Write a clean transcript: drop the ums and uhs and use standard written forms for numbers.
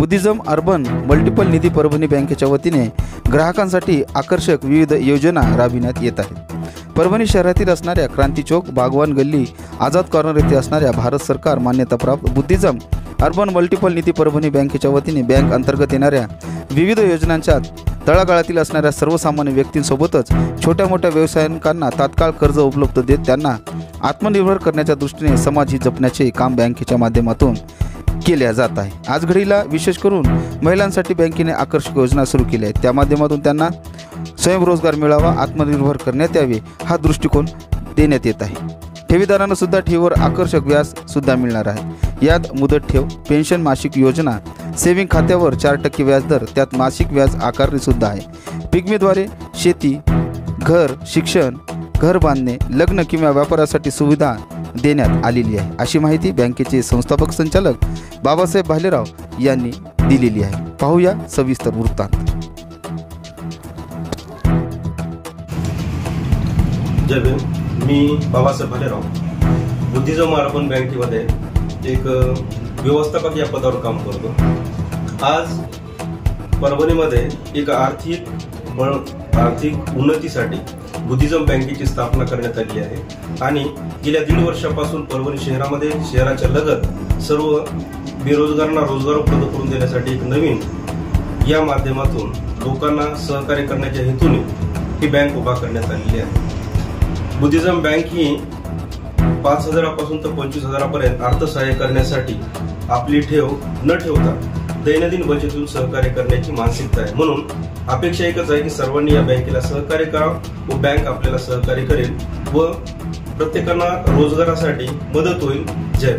Buddhism urban multiple निधी परभणी बँकेच्या वतीने ग्राहकांसाठी आकर्षक विविध योजना राबविण्यात येत आहेत। परभणी शहरातील असणाऱ्या क्रांती चौक, बागवान गल्ली, आझाद कॉर्नर येथे असणाऱ्या भारत सरकार मान्यताप्राप्त बुद्धिझम अर्बन मल्टिपल निधी परभणी बँकेच्या वतीने बँक अंतर्गत येणाऱ्या विविध योजनांच्या तळागाळातील असणाऱ्या सर्वसामान्य व्यक्तींसोबतच छोट्या मोठ्या व्यवसायिकांना तात्काळ कर्ज उपलब्ध देत त्यांना आत्मनिर्भर करण्याच्या दृष्टीने समाज हित जपण्याचे काम बँकेच्या माध्यमातून केले जात आहे। आज घडीला विशेष करून महिलांसाठी बँकेने आकर्षक योजना सुरू केल्या आहेत। त्या माध्यमातून त्यांना स्वयंरोजगार मिळावा, आत्मनिर्भर करण्यात यावे हा दृष्टिकोन देण्यात येत आहे। ठेवीदारांना सुद्धा ठेवीवर आकर्षक व्याज सुद्धा मिळणार आहे। यात मुदत ठेव, पेन्शन, मासिक योजना, सेव्हिंग खात्यावर 4% व्याजदर, त्यात मासिक व्याज आकारणी सुद्धा आहे। पिग्मीद्वारे शेती, घर, शिक्षण, घर बांधणे, लग्न किंवा व्यापारासाठी सुविधा देण्यात आलेली आहे, अशी माहिती बँकेचे संस्थापक संचालक बाबासाहेब भालेराव यांनी दिलेली आहे। पाहूया सविस्तर वृत्तांत। जय भीम। मी बाबासाहेब भालेराव बुद्धिझम अर्बन बँकेमध्ये एक व्यवस्थापक या पदावर काम करतो। आज परभणीमध्ये एक आर्थिक उन्नतीसाठी बुद्धिझम बँकेची स्थापना करण्यात आली आहे आणि गेल्या 1.5 वर्षापासून परभणी शहरामध्ये शहराच्या लगत सर्व बेरोजगारांना रोजगार उपलब्ध करून देण्यासाठी एक नवीन या माध्यमातून लोकांना सहकार्य करण्याच्या हेतूने ही बँक उभा करण्यात आलेली आहे। बुद्धिझम बँक ही 5,000 पासून तर 25,000 पर्यंत अर्थसहाय्य करण्यासाठी आपली ठेव न ठेवता दैनंदिन बचतीतून सहकार्य करण्याची मानसिकता आहे। म्हणून अपेक्षा एकच आहे की सर्वांनी या बँकेला सहकार्य करावं व बँक आपल्याला सहकार्य करेल व प्रत्येकांना रोजगारासाठी मदत होईल। जय